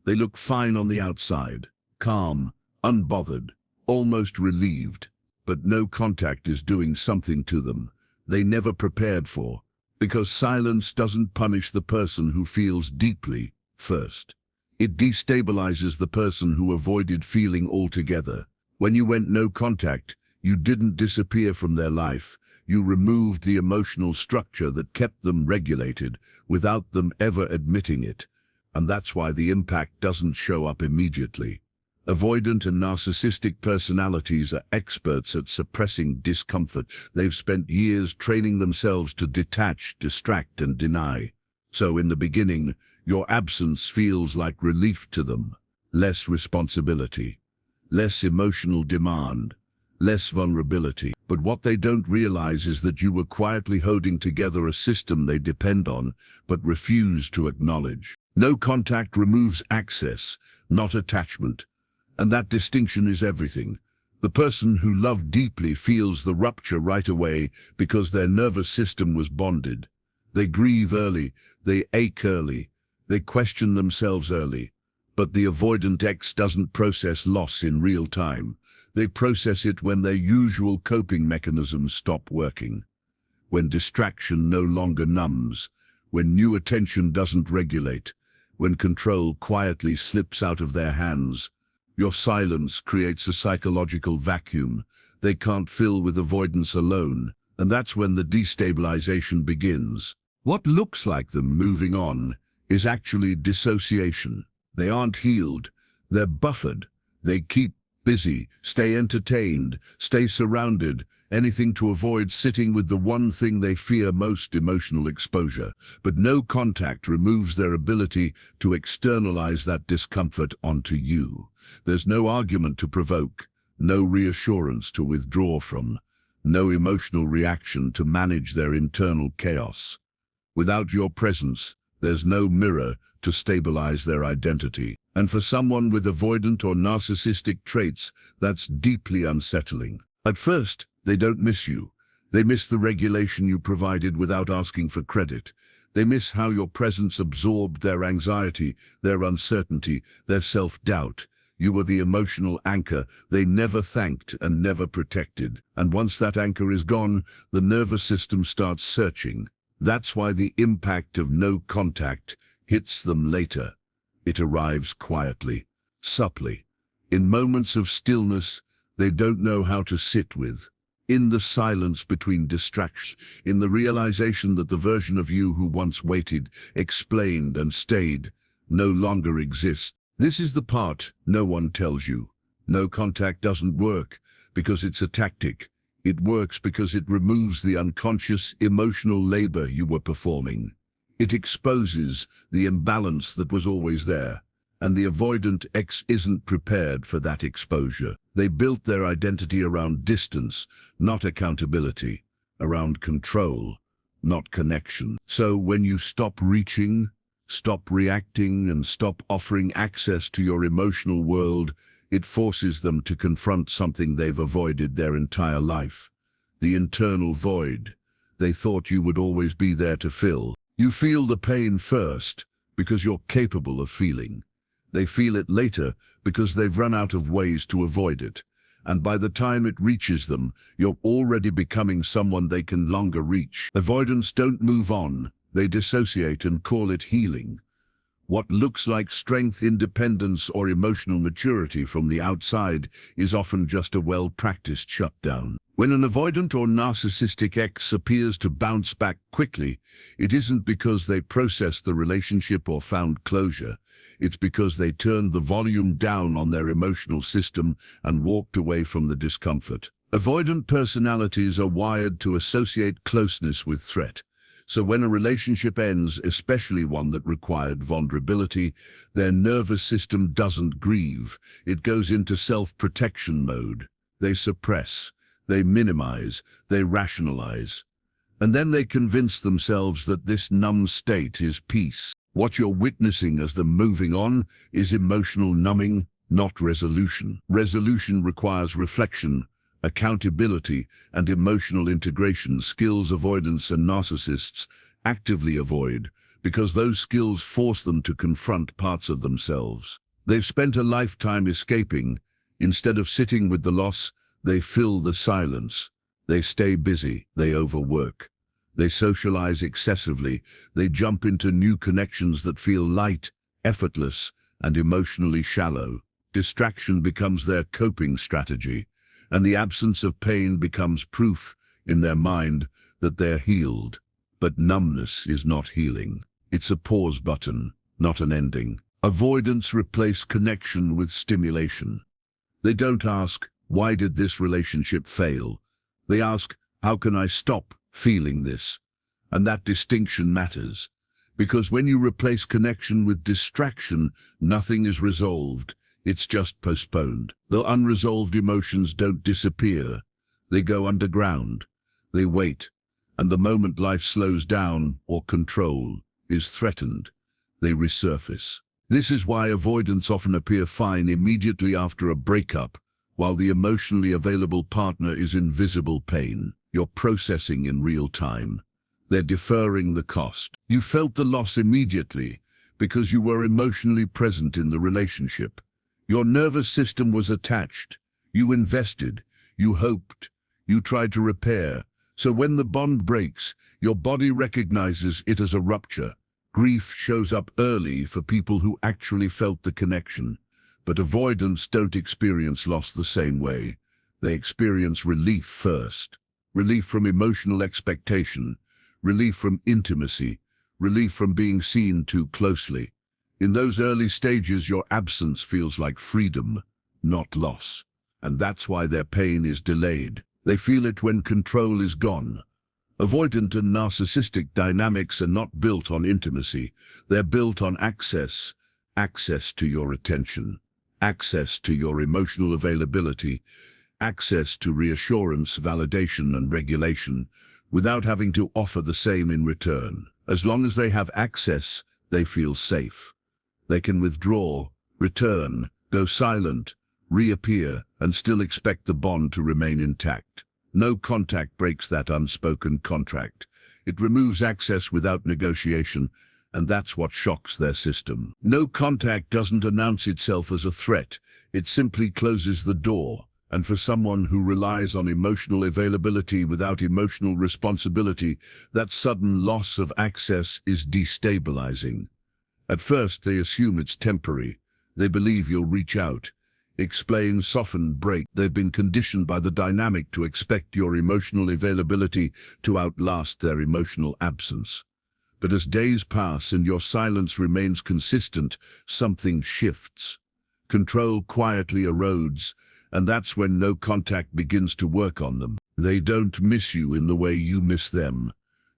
They look fine on the outside, calm, unbothered, almost relieved. But no contact is doing something to them they never prepared for, because silence doesn't punish the person who feels deeply first. It destabilizes the person who avoided feeling altogether. When you went no contact, you didn't disappear from their life. You removed the emotional structure that kept them regulated without them ever admitting it. And that's why the impact doesn't show up immediately. Avoidant and narcissistic personalities are experts at suppressing discomfort. They've spent years training themselves to detach, distract, and deny. So in the beginning, your absence feels like relief to them. Less responsibility, less emotional demand, less vulnerability. But what they don't realize is that you were quietly holding together a system they depend on, but refuse to acknowledge. No contact removes access, not attachment. And that distinction is everything. The person who loved deeply feels the rupture right away because their nervous system was bonded. They grieve early, they ache early, they question themselves early. But the avoidant X doesn't process loss in real time. They process it when their usual coping mechanisms stop working. When distraction no longer numbs, when new attention doesn't regulate, when control quietly slips out of their hands. Your silence creates a psychological vacuum they can't fill with avoidance alone, and that's when the destabilization begins. What looks like them moving on is actually dissociation. They aren't healed, they're buffered. They keep busy, stay entertained, stay surrounded, anything to avoid sitting with the one thing they fear most: emotional exposure. But no contact removes their ability to externalize that discomfort onto you. There's no argument to provoke, no reassurance to withdraw from, no emotional reaction to manage their internal chaos. Without your presence, there's no mirror to stabilize their identity. And for someone with avoidant or narcissistic traits, that's deeply unsettling. At first, they don't miss you. They miss the regulation you provided without asking for credit. They miss how your presence absorbed their anxiety, their uncertainty, their self-doubt. You were the emotional anchor they never thanked and never protected. And once that anchor is gone, the nervous system starts searching. That's why the impact of no contact hits them later. It arrives quietly, subtly, in moments of stillness they don't know how to sit with, in the silence between distractions, in the realization that the version of you who once waited, explained, and stayed no longer exists. This is the part no one tells you. No contact doesn't work because it's a tactic. It works because it removes the unconscious emotional labor you were performing. It exposes the imbalance that was always there. And the avoidant X isn't prepared for that exposure. They built their identity around distance, not accountability, around control, not connection. So when you stop reaching, stop reacting, and stop offering access to your emotional world, it forces them to confront something they've avoided their entire life. The internal void they thought you would always be there to fill. You feel the pain first because you're capable of feeling. They feel it later because they've run out of ways to avoid it. And by the time it reaches them, you're already becoming someone they can no longer reach. Avoidants don't move on. They dissociate and call it healing. What looks like strength, independence, or emotional maturity from the outside is often just a well-practiced shutdown. When an avoidant or narcissistic X appears to bounce back quickly, it isn't because they processed the relationship or found closure. It's because they turned the volume down on their emotional system and walked away from the discomfort. Avoidant personalities are wired to associate closeness with threat. So when a relationship ends, especially one that required vulnerability, their nervous system doesn't grieve. It goes into self-protection mode. They suppress, they minimize, they rationalize. And then they convince themselves that this numb state is peace. What you're witnessing as them moving on is emotional numbing, not resolution. Resolution requires reflection, accountability, and emotional integration, skills avoidance and narcissists actively avoid because those skills force them to confront parts of themselves. They've spent a lifetime escaping. Instead of sitting with the loss, they fill the silence. They stay busy, they overwork. They socialize excessively, they jump into new connections that feel light, effortless, and emotionally shallow. Distraction becomes their coping strategy, and the absence of pain becomes proof in their mind that they're healed. But numbness is not healing. It's a pause button, not an ending. Avoidants replace connection with stimulation. They don't ask, why did this relationship fail? They ask, how can I stop feeling this? And that distinction matters, because when you replace connection with distraction, nothing is resolved. It's just postponed. The unresolved emotions don't disappear. They go underground. They wait. And the moment life slows down or control is threatened, they resurface. This is why avoidants often appear fine immediately after a breakup, while the emotionally available partner is in visible pain. You're processing in real time. They're deferring the cost. You felt the loss immediately because you were emotionally present in the relationship. Your nervous system was attached. You invested. You hoped. You tried to repair. So when the bond breaks, your body recognizes it as a rupture. Grief shows up early for people who actually felt the connection. But avoidants don't experience loss the same way. They experience relief first. Relief from emotional expectation. Relief from intimacy. Relief from being seen too closely. In those early stages, your absence feels like freedom, not loss. And that's why their pain is delayed. They feel it when control is gone. Avoidant and narcissistic dynamics are not built on intimacy. They're built on access. Access to your attention. Access to your emotional availability. Access to reassurance, validation, and regulation, without having to offer the same in return. As long as they have access, they feel safe. They can withdraw, return, go silent, reappear, and still expect the bond to remain intact. No contact breaks that unspoken contract. It removes access without negotiation, and that's what shocks their system. No contact doesn't announce itself as a threat. It simply closes the door. And for someone who relies on emotional availability without emotional responsibility, that sudden loss of access is destabilizing. At first, they assume it's temporary. They believe you'll reach out, explain, soften, break. They've been conditioned by the dynamic to expect your emotional availability to outlast their emotional absence. But as days pass and your silence remains consistent, something shifts. Control quietly erodes, and that's when no contact begins to work on them. They don't miss you in the way you miss them.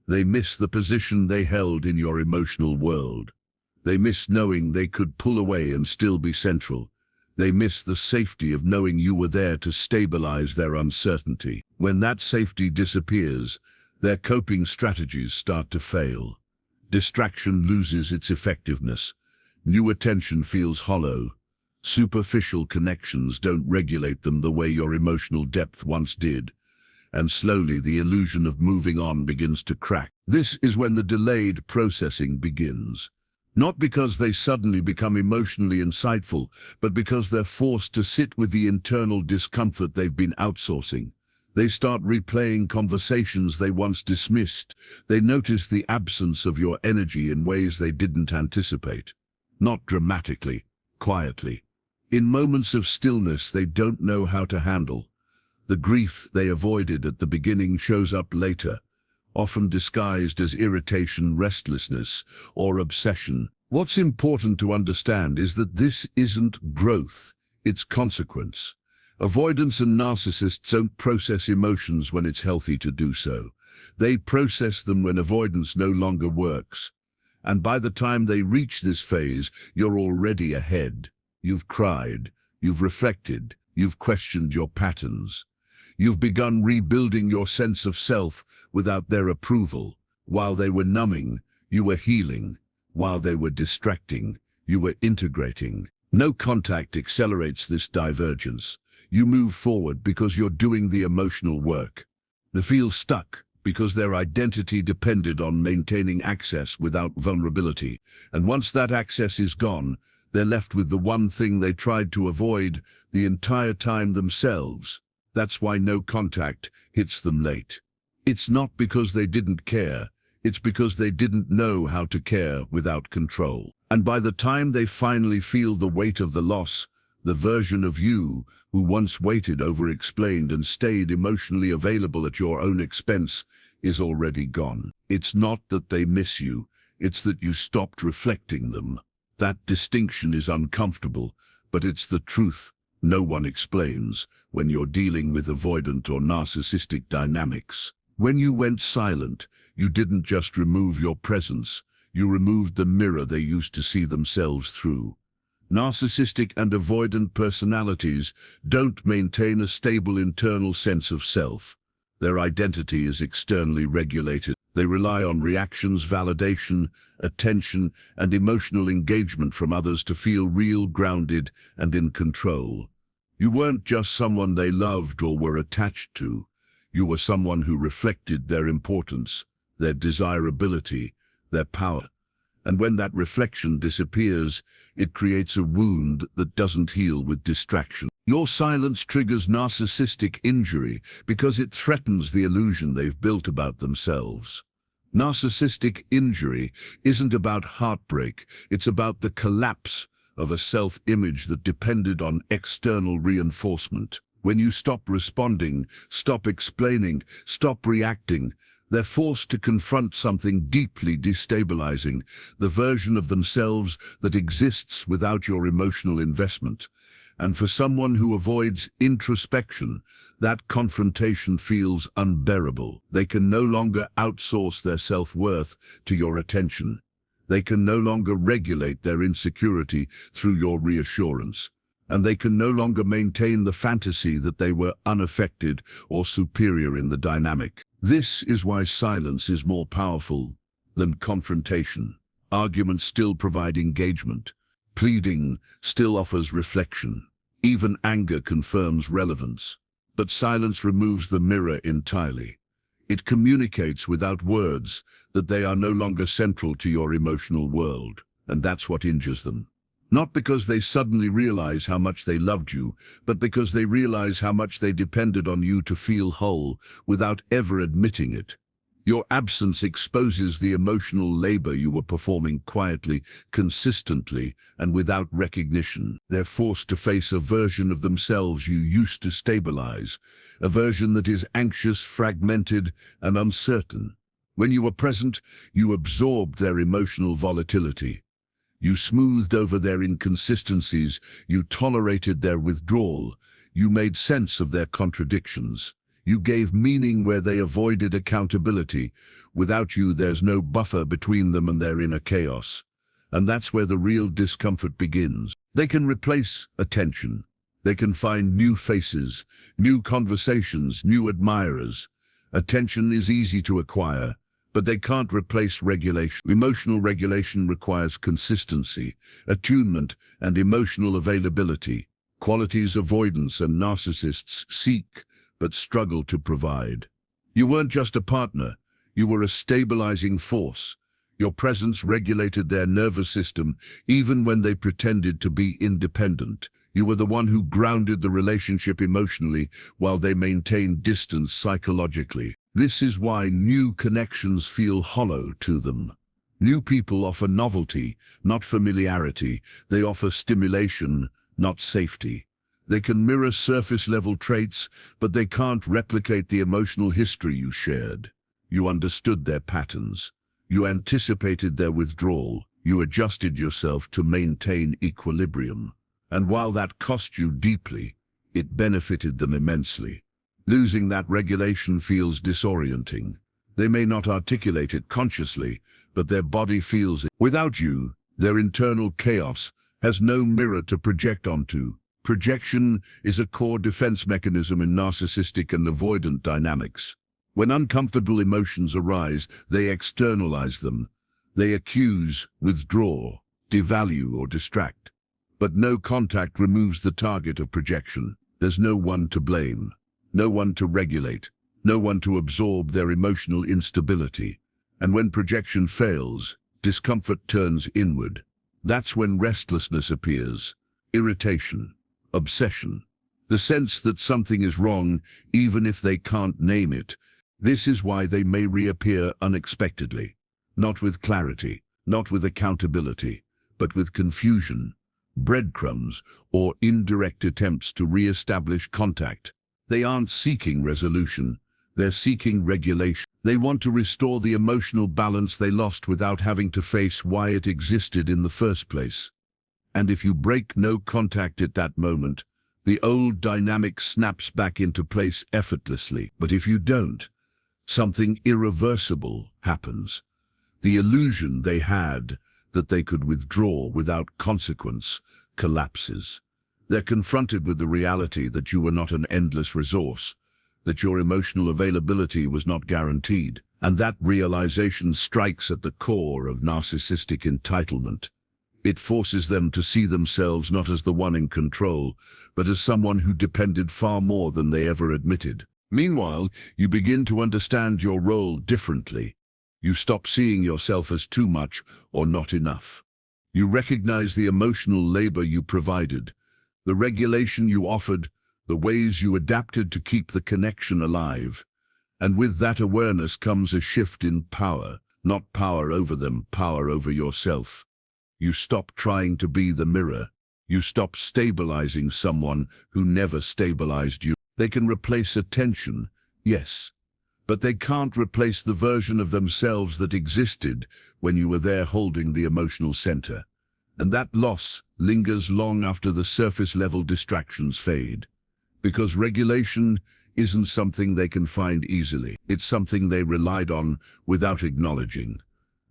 They miss the position they held in your emotional world. They miss knowing they could pull away and still be central. They miss the safety of knowing you were there to stabilize their uncertainty. When that safety disappears, their coping strategies start to fail. Distraction loses its effectiveness. New attention feels hollow. Superficial connections don't regulate them the way your emotional depth once did. And slowly the illusion of moving on begins to crack. This is when the delayed processing begins. Not because they suddenly become emotionally insightful, but because they're forced to sit with the internal discomfort they've been outsourcing. They start replaying conversations they once dismissed. They notice the absence of your energy in ways they didn't anticipate. Not dramatically, quietly. In moments of stillness they don't know how to handle. The grief they avoided at the beginning shows up later, often disguised as irritation, restlessness, or obsession. What's important to understand is that this isn't growth, it's consequence. Avoidance and narcissists don't process emotions when it's healthy to do so. They process them when avoidance no longer works. And by the time they reach this phase, you're already ahead. You've cried, you've reflected, you've questioned your patterns. You've begun rebuilding your sense of self without their approval. While they were numbing, you were healing. While they were distracting, you were integrating. No contact accelerates this divergence. You move forward because you're doing the emotional work. They feel stuck because their identity depended on maintaining access without vulnerability. And once that access is gone, they're left with the one thing they tried to avoid the entire time themselves. That's why no contact hits them late. It's not because they didn't care, it's because they didn't know how to care without control. And by the time they finally feel the weight of the loss, the version of you who once waited, over-explained, and stayed emotionally available at your own expense is already gone. It's not that they miss you, it's that you stopped reflecting them. That distinction is uncomfortable, but it's the truth no one explains when you're dealing with avoidant or narcissistic dynamics. When you went silent, you didn't just remove your presence, you removed the mirror they used to see themselves through. Narcissistic and avoidant personalities don't maintain a stable internal sense of self. Their identity is externally regulated. They rely on reactions, validation, attention, and emotional engagement from others to feel real, grounded, and in control. You weren't just someone they loved or were attached to. You were someone who reflected their importance, their desirability, their power. And when that reflection disappears, it creates a wound that doesn't heal with distraction. Your silence triggers narcissistic injury because it threatens the illusion they've built about themselves. Narcissistic injury isn't about heartbreak, it's about the collapse of a self-image that depended on external reinforcement. When you stop responding, stop explaining, stop reacting, they're forced to confront something deeply destabilizing, the version of themselves that exists without your emotional investment. And for someone who avoids introspection, that confrontation feels unbearable. They can no longer outsource their self-worth to your attention. They can no longer regulate their insecurity through your reassurance. And they can no longer maintain the fantasy that they were unaffected or superior in the dynamic. This is why silence is more powerful than confrontation. Arguments still provide engagement. Pleading still offers reflection. Even anger confirms relevance. But silence removes the mirror entirely. It communicates without words that they are no longer central to your emotional world, and that's what injures them. Not because they suddenly realize how much they loved you, but because they realize how much they depended on you to feel whole without ever admitting it. Your absence exposes the emotional labor you were performing quietly, consistently, and without recognition. They're forced to face a version of themselves you used to stabilize, a version that is anxious, fragmented, and uncertain. When you were present, you absorbed their emotional volatility. You smoothed over their inconsistencies, you tolerated their withdrawal, you made sense of their contradictions. You gave meaning where they avoided accountability. Without you, there's no buffer between them and their inner chaos. And that's where the real discomfort begins. They can replace attention. They can find new faces, new conversations, new admirers. Attention is easy to acquire, but they can't replace regulation. Emotional regulation requires consistency, attunement, and emotional availability. Qualities avoidance and narcissists seek, but struggle to provide. You weren't just a partner, you were a stabilizing force. Your presence regulated their nervous system even when they pretended to be independent. You were the one who grounded the relationship emotionally while they maintained distance psychologically. This is why new connections feel hollow to them. New people offer novelty, not familiarity. They offer stimulation, not safety. They can mirror surface-level traits, but they can't replicate the emotional history you shared. You understood their patterns. You anticipated their withdrawal. You adjusted yourself to maintain equilibrium. And while that cost you deeply, it benefited them immensely. Losing that regulation feels disorienting. They may not articulate it consciously, but their body feels it. Without you, their internal chaos has no mirror to project onto. Projection is a core defense mechanism in narcissistic and avoidant dynamics. When uncomfortable emotions arise, they externalize them. They accuse, withdraw, devalue, or distract. But no contact removes the target of projection. There's no one to blame, no one to regulate, no one to absorb their emotional instability. And when projection fails, discomfort turns inward. That's when restlessness appears, irritation, obsession, the sense that something is wrong even if they can't name it. This is why they may reappear unexpectedly, not with clarity, not with accountability, but with confusion, breadcrumbs, or indirect attempts to re-establish contact. They aren't seeking resolution, they're seeking regulation. They want to restore the emotional balance they lost without having to face why it existed in the first place. And if you break no contact at that moment, the old dynamic snaps back into place effortlessly. But if you don't, something irreversible happens. The illusion they had that they could withdraw without consequence collapses. They're confronted with the reality that you were not an endless resource, that your emotional availability was not guaranteed, and that realization strikes at the core of narcissistic entitlement. It forces them to see themselves not as the one in control, but as someone who depended far more than they ever admitted. Meanwhile, you begin to understand your role differently. You stop seeing yourself as too much or not enough. You recognize the emotional labor you provided, the regulation you offered, the ways you adapted to keep the connection alive. And with that awareness comes a shift in power, not power over them, power over yourself. You stop trying to be the mirror. You stop stabilizing someone who never stabilized you. They can replace attention, yes, but they can't replace the version of themselves that existed when you were there holding the emotional center. And that loss lingers long after the surface-level distractions fade. Because regulation isn't something they can find easily. It's something they relied on without acknowledging.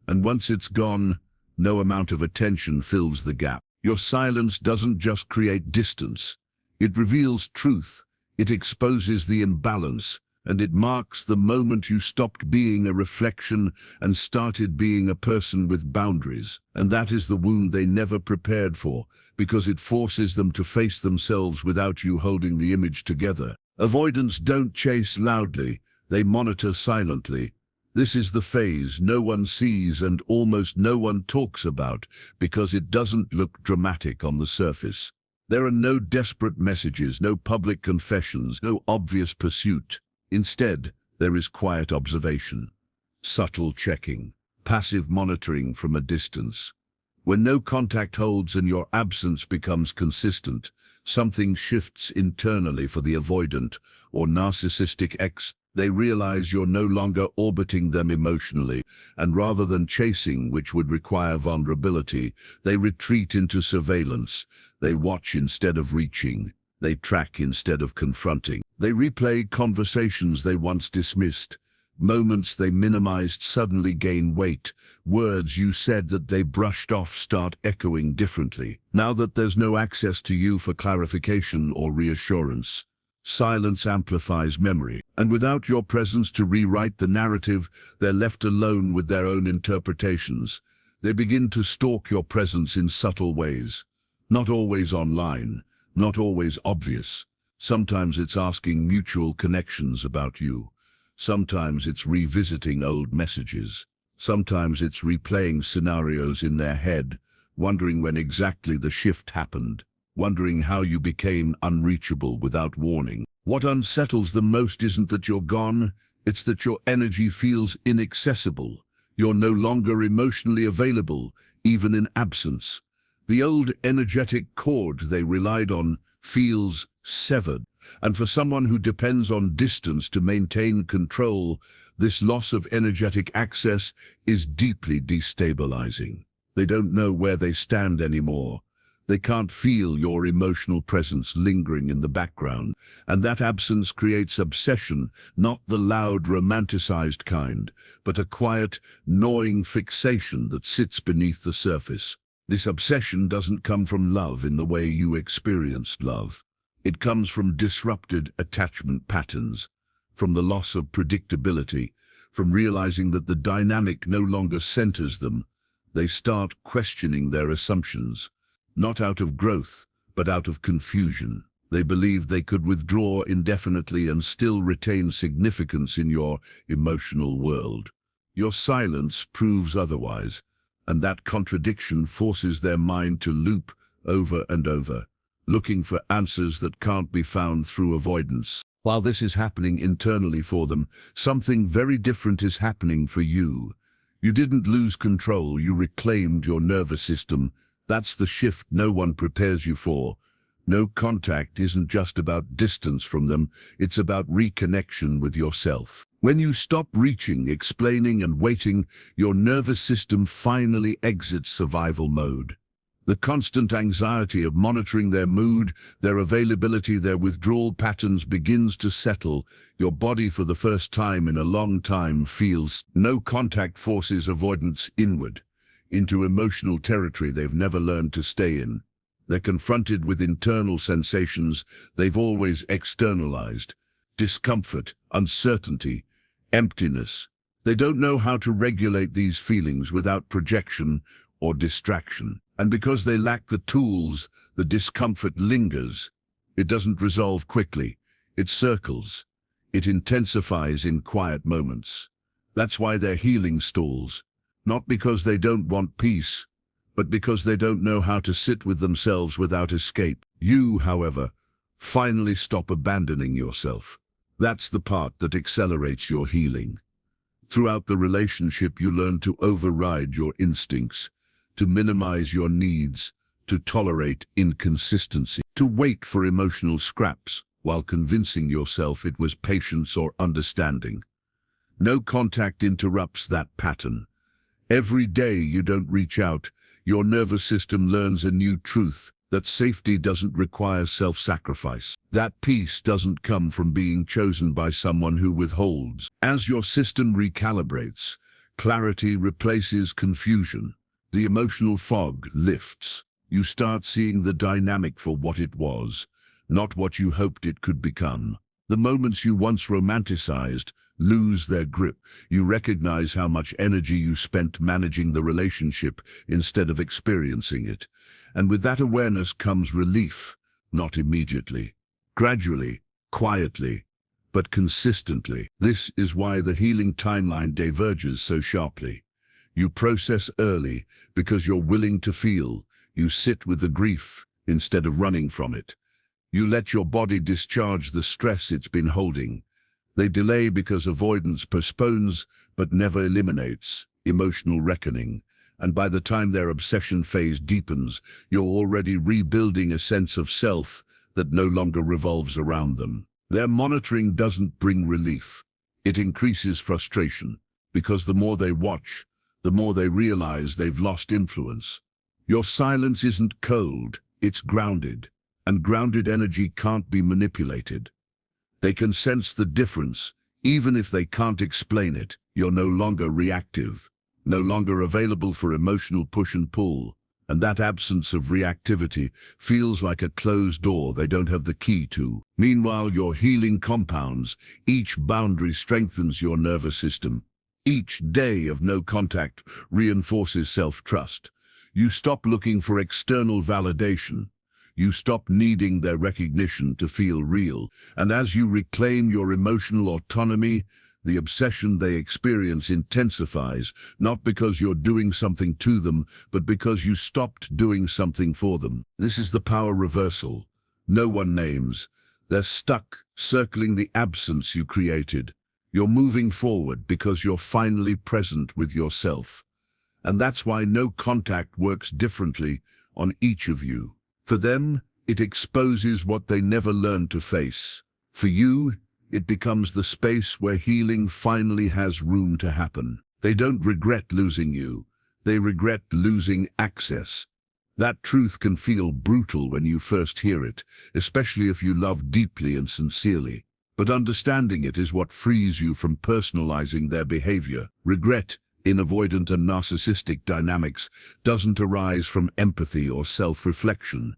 And once it's gone, no amount of attention fills the gap. Your silence doesn't just create distance. It reveals truth. It exposes the imbalance, and it marks the moment you stopped being a reflection and started being a person with boundaries. And that is the wound they never prepared for, because it forces them to face themselves without you holding the image together. Avoidants don't chase loudly, they monitor silently. This is the phase no one sees and almost no one talks about because it doesn't look dramatic on the surface. There are no desperate messages, no public confessions, no obvious pursuit. Instead, there is quiet observation, subtle checking, passive monitoring from a distance. When no contact holds and your absence becomes consistent, something shifts internally for the avoidant or narcissistic ex. They realize you're no longer orbiting them emotionally, and rather than chasing, which would require vulnerability, they retreat into surveillance. They watch instead of reaching. They track instead of confronting. They replay conversations they once dismissed. Moments they minimized suddenly gain weight. Words you said that they brushed off start echoing differently. Now that there's no access to you for clarification or reassurance, silence amplifies memory. And without your presence to rewrite the narrative, they're left alone with their own interpretations. They begin to stalk your presence in subtle ways. Not always online, not always obvious. Sometimes it's asking mutual connections about you. Sometimes it's revisiting old messages. Sometimes it's replaying scenarios in their head, wondering when exactly the shift happened, wondering how you became unreachable without warning. What unsettles them most isn't that you're gone, it's that your energy feels inaccessible. You're no longer emotionally available, even in absence. The old energetic cord they relied on feels severed. And for someone who depends on distance to maintain control, this loss of energetic access is deeply destabilizing. They don't know where they stand anymore. They can't feel your emotional presence lingering in the background, and that absence creates obsession, not the loud, romanticized kind, but a quiet, gnawing fixation that sits beneath the surface. This obsession doesn't come from love in the way you experienced love. It comes from disrupted attachment patterns, from the loss of predictability, from realizing that the dynamic no longer centers them. They start questioning their assumptions, not out of growth, but out of confusion. They believed they could withdraw indefinitely and still retain significance in your emotional world. Your silence proves otherwise, and that contradiction forces their mind to loop over and over, looking for answers that can't be found through avoidance. While this is happening internally for them, something very different is happening for you. You didn't lose control, you reclaimed your nervous system. That's the shift no one prepares you for. No contact isn't just about distance from them, it's about reconnection with yourself. When you stop reaching, explaining, and waiting, your nervous system finally exits survival mode. The constant anxiety of monitoring their mood, their availability, their withdrawal patterns begins to settle. Your body, for the first time in a long time, feels no contact forces avoidance inward, into emotional territory they've never learned to stay in. They're confronted with internal sensations they've always externalized: discomfort, uncertainty, emptiness. They don't know how to regulate these feelings without projection or distraction. And because they lack the tools, the discomfort lingers. It doesn't resolve quickly. It circles. It intensifies in quiet moments. That's why their healing stalls. Not because they don't want peace, but because they don't know how to sit with themselves without escape. You, however, finally stop abandoning yourself. That's the part that accelerates your healing. Throughout the relationship, you learn to override your instincts, to minimize your needs, to tolerate inconsistency, to wait for emotional scraps while convincing yourself it was patience or understanding. No contact interrupts that pattern. Every day you don't reach out, your nervous system learns a new truth: that safety doesn't require self-sacrifice. That peace doesn't come from being chosen by someone who withholds. As your system recalibrates, clarity replaces confusion. The emotional fog lifts. You start seeing the dynamic for what it was, not what you hoped it could become. The moments you once romanticized lose their grip. You recognize how much energy you spent managing the relationship instead of experiencing it. And with that awareness comes relief, not immediately, gradually, quietly, but consistently. This is why the healing timeline diverges so sharply. You process early because you're willing to feel. You sit with the grief instead of running from it. You let your body discharge the stress it's been holding. They delay because avoidance postpones but never eliminates emotional reckoning. And by the time their obsession phase deepens, you're already rebuilding a sense of self that no longer revolves around them. Their monitoring doesn't bring relief. It increases frustration, because the more they watch, the more they realize they've lost influence. Your silence isn't cold, it's grounded, and grounded energy can't be manipulated. They can sense the difference, even if they can't explain it. You're no longer reactive, no longer available for emotional push and pull, and that absence of reactivity feels like a closed door they don't have the key to. Meanwhile, your healing compounds. Each boundary strengthens your nervous system. Each day of no contact reinforces self-trust. You stop looking for external validation. You stop needing their recognition to feel real. And as you reclaim your emotional autonomy, the obsession they experience intensifies, not because you're doing something to them, but because you stopped doing something for them. This is the power reversal. No one names. They're stuck, circling the absence you created. You're moving forward because you're finally present with yourself. And that's why no contact works differently on each of you. For them, it exposes what they never learned to face. For you, it becomes the space where healing finally has room to happen. They don't regret losing you. They regret losing access. That truth can feel brutal when you first hear it, especially if you love deeply and sincerely. But understanding it is what frees you from personalizing their behavior. Regret, in avoidant and narcissistic dynamics, doesn't arise from empathy or self-reflection.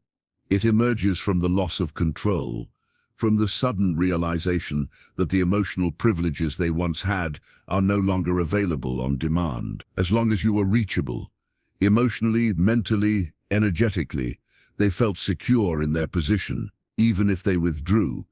It emerges from the loss of control, from the sudden realization that the emotional privileges they once had are no longer available on demand. As long as you were reachable, emotionally, mentally, energetically, they felt secure in their position. Even if they withdrew,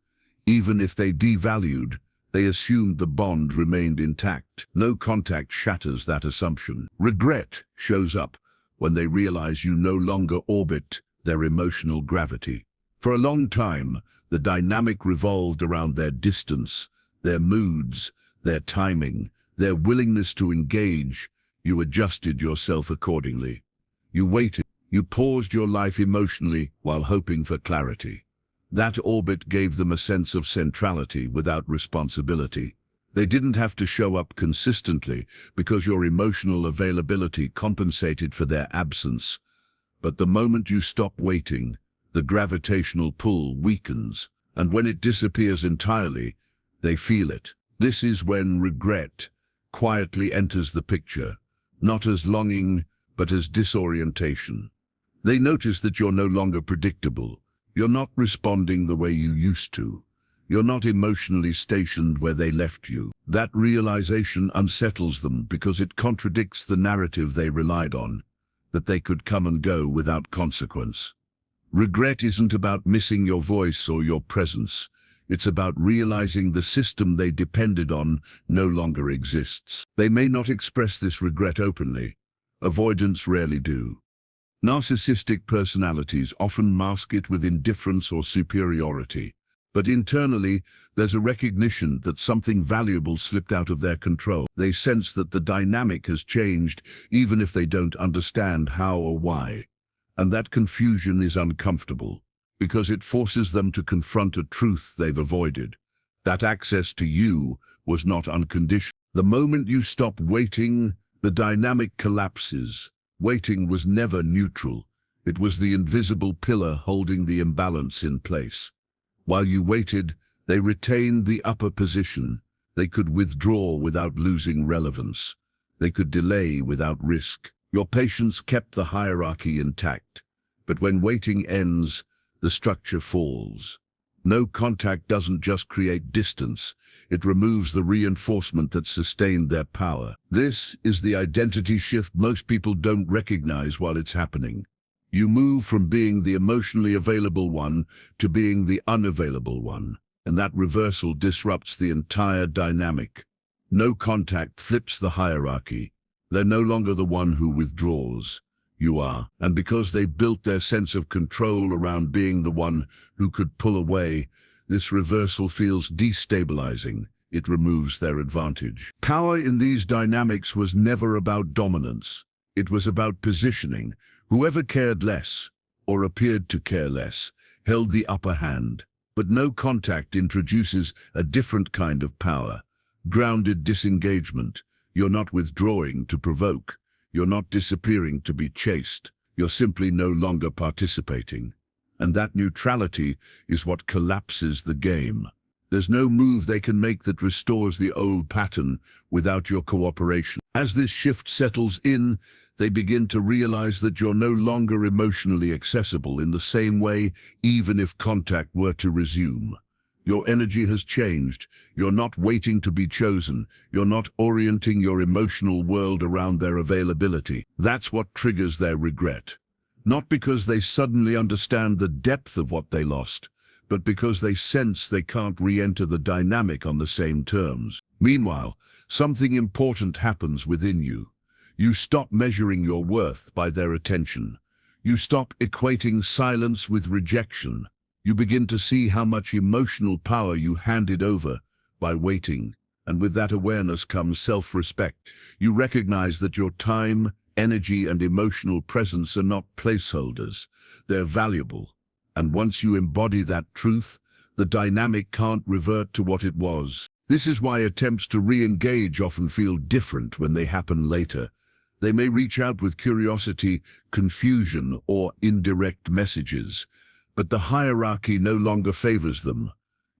even if they devalued, they assumed the bond remained intact. No contact shatters that assumption. Regret shows up when they realize you no longer orbit their emotional gravity. For a long time, the dynamic revolved around their distance, their moods, their timing, their willingness to engage. You adjusted yourself accordingly. You waited. You paused your life emotionally while hoping for clarity. That orbit gave them a sense of centrality without responsibility. They didn't have to show up consistently because your emotional availability compensated for their absence. But the moment you stop waiting, the gravitational pull weakens, and when it disappears entirely, they feel it. This is when regret quietly enters the picture, not as longing, but as disorientation. They notice that you're no longer predictable. You're not responding the way you used to. You're not emotionally stationed where they left you. That realization unsettles them because it contradicts the narrative they relied on, that they could come and go without consequence. Regret isn't about missing your voice or your presence. It's about realizing the system they depended on no longer exists. They may not express this regret openly. Avoidants rarely do. Narcissistic personalities often mask it with indifference or superiority. But internally, there's a recognition that something valuable slipped out of their control. They sense that the dynamic has changed, even if they don't understand how or why. And that confusion is uncomfortable, because it forces them to confront a truth they've avoided. That access to you was not unconditional. The moment you stop waiting, the dynamic collapses. Waiting was never neutral. It was the invisible pillar holding the imbalance in place. While you waited, they retained the upper position. They could withdraw without losing relevance. They could delay without risk. Your patience kept the hierarchy intact. But when waiting ends, the structure falls. No contact doesn't just create distance. It removes the reinforcement that sustained their power. This is the identity shift most people don't recognize while it's happening. You move from being the emotionally available one to being the unavailable one, and that reversal disrupts the entire dynamic. No contact flips the hierarchy. They're no longer the one who withdraws. You are. And because they built their sense of control around being the one who could pull away, this reversal feels destabilizing. It removes their advantage. Power in these dynamics was never about dominance. It was about positioning. Whoever cared less, or appeared to care less, held the upper hand. But no contact introduces a different kind of power. Grounded disengagement. You're not withdrawing to provoke. You're not disappearing to be chased. You're simply no longer participating. And that neutrality is what collapses the game. There's no move they can make that restores the old pattern without your cooperation. As this shift settles in, they begin to realize that you're no longer emotionally accessible in the same way, even if contact were to resume. Your energy has changed. You're not waiting to be chosen. You're not orienting your emotional world around their availability. That's what triggers their regret. Not because they suddenly understand the depth of what they lost, but because they sense they can't re-enter the dynamic on the same terms. Meanwhile, something important happens within you. You stop measuring your worth by their attention. You stop equating silence with rejection. You begin to see how much emotional power you handed over by waiting, and with that awareness comes self-respect. You recognize that your time, energy, and emotional presence are not placeholders. They're valuable. And once you embody that truth, the dynamic can't revert to what it was. This is why attempts to re-engage often feel different when they happen later. They may reach out with curiosity, confusion, or indirect messages, but the hierarchy no longer favors them.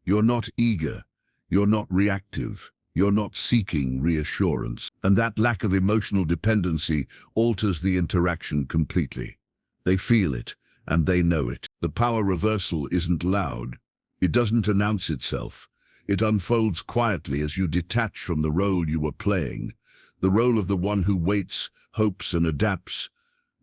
You're not eager. You're not reactive. You're not seeking reassurance. And that lack of emotional dependency alters the interaction completely. They feel it, and they know it. The power reversal isn't loud. It doesn't announce itself. It unfolds quietly as you detach from the role you were playing, the role of the one who waits, hopes, and adapts.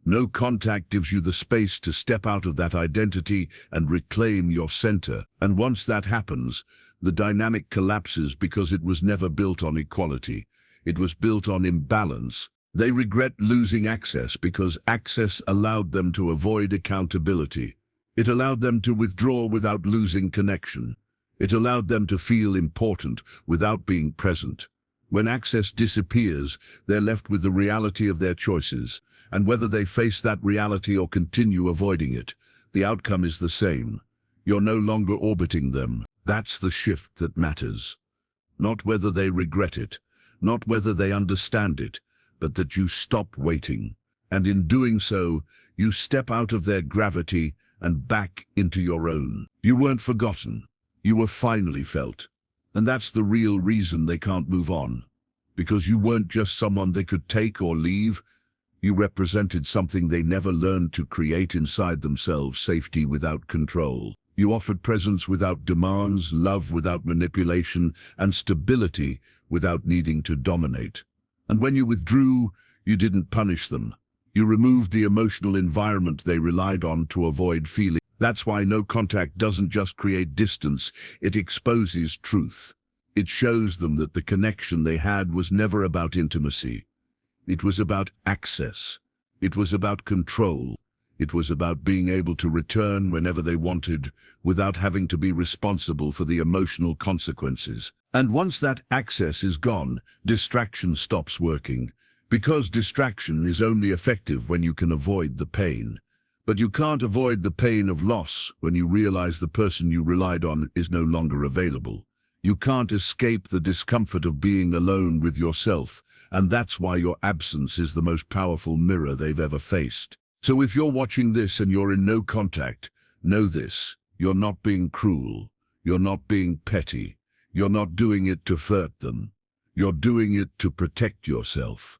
No contact gives you the space to step out of that identity and reclaim your center. And once that happens, the dynamic collapses because it was never built on equality. It was built on imbalance. They regret losing access because access allowed them to avoid accountability. It allowed them to withdraw without losing connection. It allowed them to feel important without being present. When access disappears, they're left with the reality of their choices, and whether they face that reality or continue avoiding it, the outcome is the same. You're no longer orbiting them. That's the shift that matters. Not whether they regret it, not whether they understand it, but that you stop waiting. And in doing so, you step out of their gravity and back into your own. You weren't forgotten. You were finally felt. And that's the real reason they can't move on. Because you weren't just someone they could take or leave. You represented something they never learned to create inside themselves: safety without control. You offered presence without demands, love without manipulation, and stability without needing to dominate. And when you withdrew, you didn't punish them. You removed the emotional environment they relied on to avoid feeling. That's why no contact doesn't just create distance, it exposes truth. It shows them that the connection they had was never about intimacy. It was about access. It was about control. It was about being able to return whenever they wanted, without having to be responsible for the emotional consequences. And once that access is gone, distraction stops working. Because distraction is only effective when you can avoid the pain. But you can't avoid the pain of loss when you realize the person you relied on is no longer available. You can't escape the discomfort of being alone with yourself, and that's why your absence is the most powerful mirror they've ever faced. So if you're watching this and you're in no contact, know this: you're not being cruel, you're not being petty, you're not doing it to hurt them. You're doing it to protect yourself.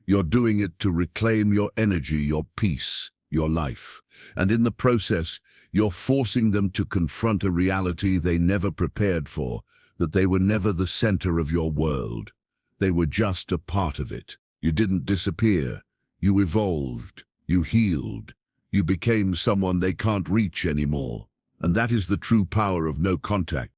You're doing it to reclaim your energy, your peace, your life. And in the process, you're forcing them to confront a reality they never prepared for, that they were never the center of your world. They were just a part of it. You didn't disappear. You evolved. You healed. You became someone they can't reach anymore. And that is the true power of no contact.